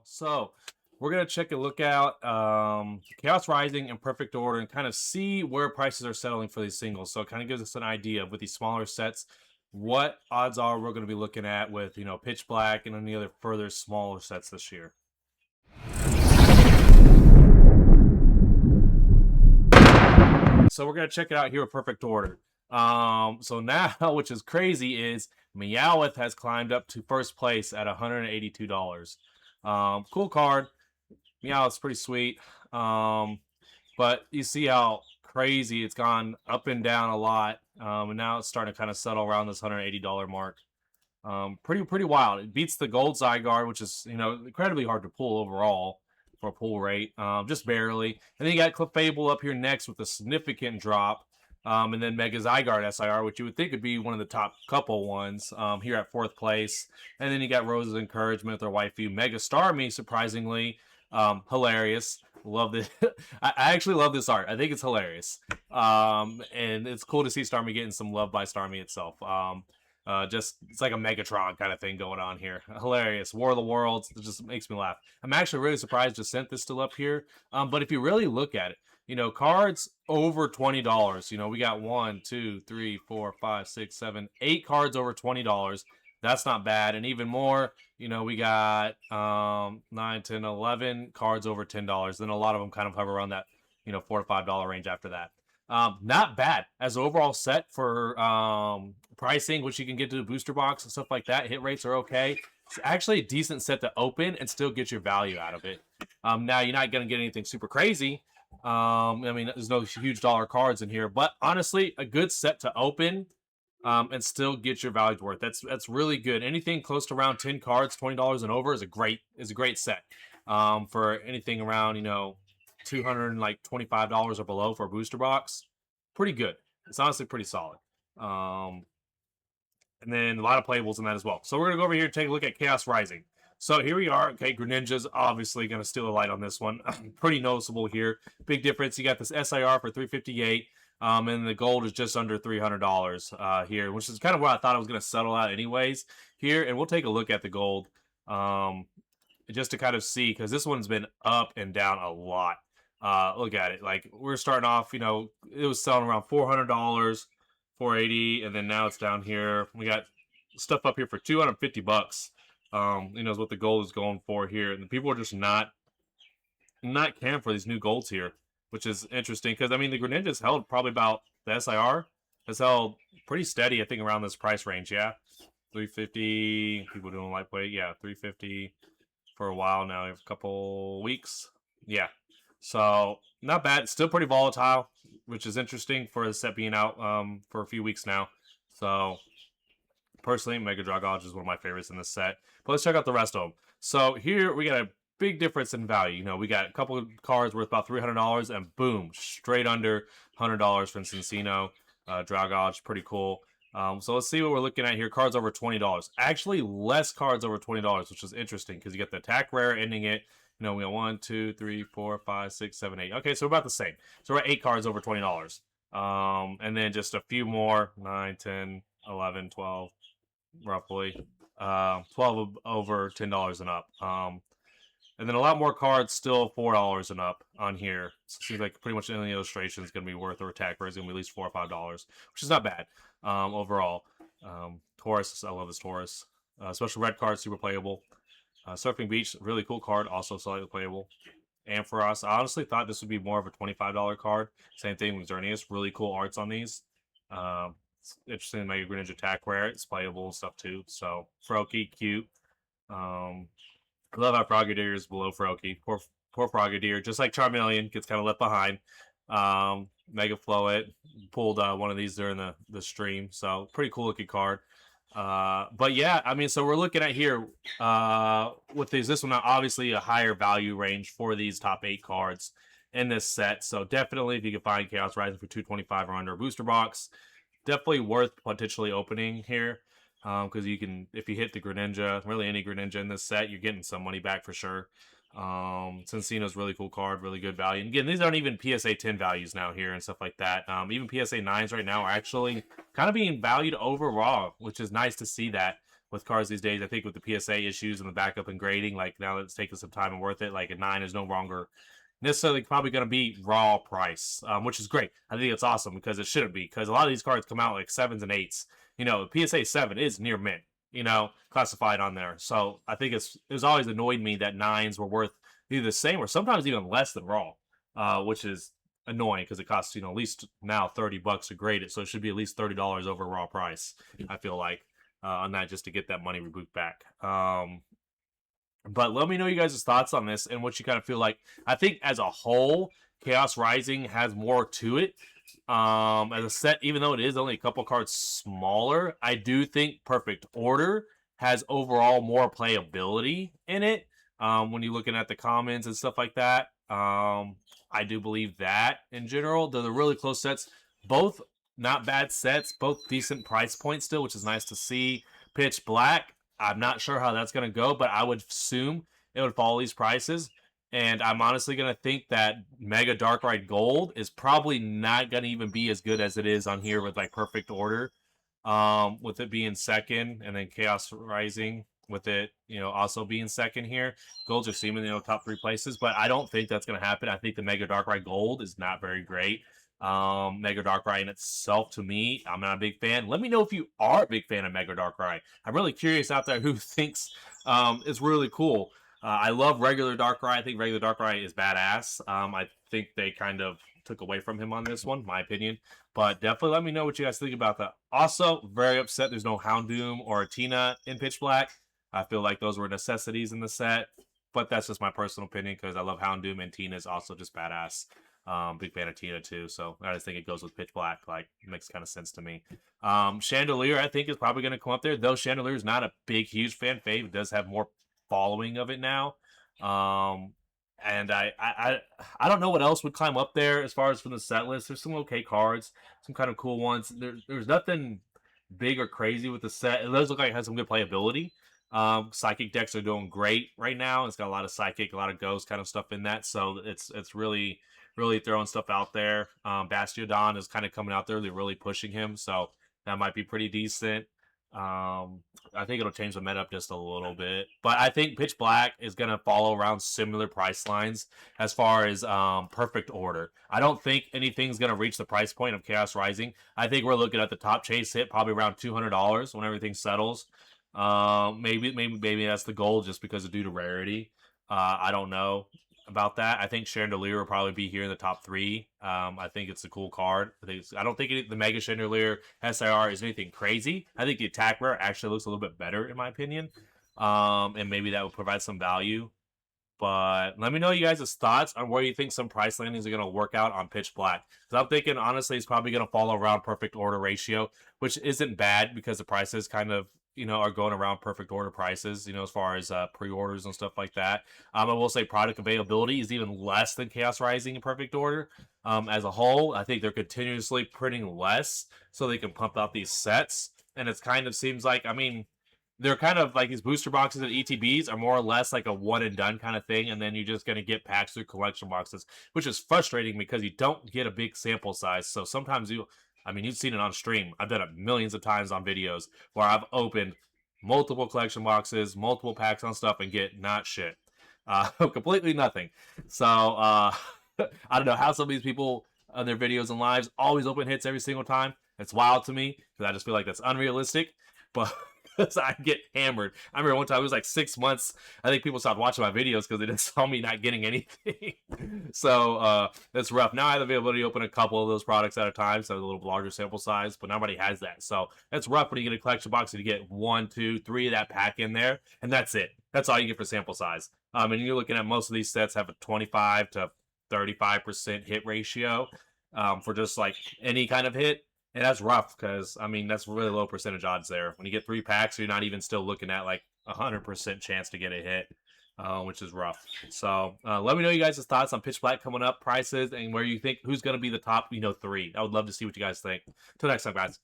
So we're gonna check a look out Chaos Rising in perfect order and kind of see where prices are settling for these singles. So it kind of gives us an idea of with these smaller sets, what odds are we're gonna be looking at with Pitch Black and any other further smaller sets this year. So we're gonna check it out here with perfect order. So now, which is crazy, is Meowth has climbed up to first place at $182. Cool card. Meowth's pretty sweet. But you see how crazy it's gone up and down a lot. And now it's starting to kind of settle around this $180 mark. Pretty wild. It beats the gold Zygarde, which is incredibly hard to pull overall for a pull rate, just barely. And then you got Clefable up here next with a significant drop. And then Mega Zygarde SIR, which you would think would be one of the top couple ones, here at fourth place. And then you got Rose's Encouragement with her waifu Mega Starmie, surprisingly. Hilarious. Love this. I actually love this art. I think it's hilarious. And it's cool to see Starmie getting some love by Starmie itself. Just it's like a Megatron kind of thing going on here. Hilarious. War of the Worlds. It just makes me laugh. I'm actually really surprised Descent is still up here. But if you really look at it, cards over $20. We got 1, 2, 3, 4, 5, 6, 7, 8 cards over $20. That's not bad. And even more, we got 9, 10, 11 cards over $10. Then a lot of them kind of hover around that, $4 to $5 range after that. Not bad as overall set for pricing, which you can get to the booster box and stuff like that. Hit rates are okay. It's actually a decent set to open and still get your value out of it. Now you're not going to get anything super crazy. There's no huge dollar cards in here, but honestly, a good set to open and still get your value's worth. That's really good. Anything close to around 10 cards, $20 and over is a great set. For anything around $225 or below for a booster box, pretty good. It's honestly pretty solid. And then a lot of playables in that as well. So we're gonna go over here and take a look at Chaos Rising. So here we are. Okay, Greninja's obviously gonna steal the light on this one. Pretty noticeable here. Big difference. You got this SIR for $358. And the gold is just under $300 here, which is kind of where I thought I was going to settle out anyways here. And we'll take a look at the gold just to kind of see, because this one's been up and down a lot. Look at it. Like, we're starting off, it was selling around $400, $480, and then now it's down here. We got stuff up here for $250. Is what the gold is going for here. And the people are just not caring for these new golds here, which is interesting because, the Greninja's held probably about, the SIR has held pretty steady, I think, around this price range, yeah? 350, people doing lightweight, yeah, 350 for a while now, a couple weeks, yeah. So, not bad, still pretty volatile, which is interesting for the set being out for a few weeks now. So, personally, Mega Dragonage is one of my favorites in this set. But let's check out the rest of them. So, here we got a big difference in value. We got a couple of cards worth about $300, and boom, straight under $100 for Cinccino. Dragonage, pretty cool. So let's see what we're looking at here. Cards over $20. Actually, less cards over $20, which is interesting because you get the attack rare ending it. We got 1, 2, 3, 4, 5, 6, 7, 8. Okay, so we're about the same. So we're at 8 cards over $20. And then just a few more, 9, 10, 11, 12, roughly. 12 over $10 and up. And then a lot more cards still $4 and up on here. So it seems like pretty much any illustration is going to be worth, or attack rare is going to be at least $4 or $5, which is not bad overall. Taurus, I love this Taurus. Special red card, super playable. Surfing Beach, really cool card, also slightly playable. Ampharos, I honestly thought this would be more of a $25 card. Same thing with Xerneas, really cool arts on these. It's interesting to make a Greninja attack rare. It's playable and stuff too. So, Froakie, cute. I love how Frogadier is below Froakie. Poor Frogadier, just like Charmeleon, gets kind of left behind. Mega Floet pulled one of these during the stream, so pretty cool looking card. But yeah, so we're looking at here with this one, obviously a higher value range for these top 8 cards in this set. So definitely, if you can find Chaos Rising for $225 or under a booster box, definitely worth potentially opening here. Because you can, if you hit the Greninja, really any Greninja in this set, you're getting some money back for sure. Cinccino's really cool card, really good value. And again, these aren't even PSA 10 values now here and stuff like that. Even PSA 9s right now are actually kind of being valued overall, which is nice to see that. with cards these days. I think with the PSA issues and the backup and grading, like now that it's taking some time and worth it, like a 9 is no longer necessarily probably going to be raw price, which is great. I think it's awesome because it shouldn't be, because a lot of these cards come out like 7s and 8s. You know, PSA 7 is near mint, you know, classified on there. So I think it was always annoyed me that 9s were worth either the same or sometimes even less than raw, which is annoying because it costs, you know, at least now $30 to grade it. So it should be at least $30 over raw price, I feel like, on that, just to get that money reboot back. But let me know you guys' thoughts on this and what you kind of feel like. I think as a whole, Chaos Rising has more to it. As a set, even though it is only a couple cards smaller, I do think Perfect Order has overall more playability in it. When you're looking at the commons and stuff like that, I do believe that in general. They're the really close sets. Both not bad sets, both decent price points still, which is nice to see. Pitch Black, I'm not sure how that's going to go, but I would assume it would follow these prices. And I'm honestly going to think that Mega Darkrai Gold is probably not going to even be as good as it is on here with like Perfect Order. With it being second, and then Chaos Rising with it, you know, also being second here. Golds are seemingly, you know, top 3 places, but I don't think that's going to happen. I think the Mega Darkrai Gold is not very great. Mega Darkrai in itself, to me, I'm not a big fan. Let me know if you are a big fan of Mega Darkrai. I'm really curious out there who thinks it's really cool. I love regular Darkrai. I think regular Darkrai is badass. I think they kind of took away from him on this one, my opinion. But definitely let me know what you guys think about that. Also, very upset there's no Houndoom or Tina in Pitch Black. I feel like those were necessities in the set. But that's just my personal opinion because I love Houndoom, and Tina is also just badass. Big fan of Tina too, so I just think it goes with Pitch Black. Like, it makes kind of sense to me. Chandelier, I think, is probably going to come up there, though Chandelier is not a big, huge fan fave. It does have more following of it now. And I don't know what else would climb up there as far as from the set list. There's some okay cards, some kind of cool ones. There's nothing big or crazy with the set. It does look like it has some good playability. Psychic decks are doing great right now. It's got a lot of Psychic, a lot of Ghost kind of stuff in that, so it's really throwing stuff out there. Bastiodon is kind of coming out there. They're really pushing him, so that might be pretty decent. I think it'll change the meta up just a little bit, but I think Pitch Black is going to follow around similar price lines as far as Perfect Order. I don't think anything's going to reach the price point of Chaos Rising. I think we're looking at the top chase hit probably around $200 when everything settles. Maybe that's the goal just because of due to rarity. I don't know about that. I think Chandelier will probably be here in the top 3. I think it's a cool card. I don't think the Mega Chandelier SIR is anything crazy. I think the attack rare actually looks a little bit better in my opinion. And maybe that will provide some value. But let me know you guys' thoughts on where you think some price landings are going to work out on Pitch Black. Because I'm thinking, honestly, it's probably going to follow around Perfect Order ratio, which isn't bad because the prices kind of, you know, are going around Perfect Order prices, you know, as far as pre-orders and stuff like that. I will say product availability is even less than Chaos Rising and Perfect Order. As a whole, I think they're continuously printing less so they can pump out these sets. And it kind of seems like, I mean, they're kind of like these booster boxes and ETBs are more or less like a one and done kind of thing, and then you're just going to get packs through collection boxes, which is frustrating because you don't get a big sample size. So sometimes you've seen it on stream. I've done it millions of times on videos where I've opened multiple collection boxes, multiple packs on stuff, and get not shit. Completely nothing. So I don't know how some of these people on their videos and lives always open hits every single time. It's wild to me because I just feel like that's unrealistic. But I get hammered. I remember one time, it was like 6 months, I think people stopped watching my videos because they just saw me not getting anything. So that's rough. Now I have the availability to open a couple of those products at a time, so a little larger sample size, but nobody has that. So that's rough when you get a collection box and you get 1, 2, 3 of that pack in there, and that's it. That's all you get for sample size. And you're looking at most of these sets have a 25 to 35% hit ratio for just like any kind of hit. And that's rough because, I mean, that's really low percentage odds there. When you get 3 packs, you're not even still looking at like 100% chance to get a hit, which is rough. So let me know you guys' thoughts on Pitch Black coming up, prices, and where you think who's going to be the top, 3. I would love to see what you guys think. Till next time, guys.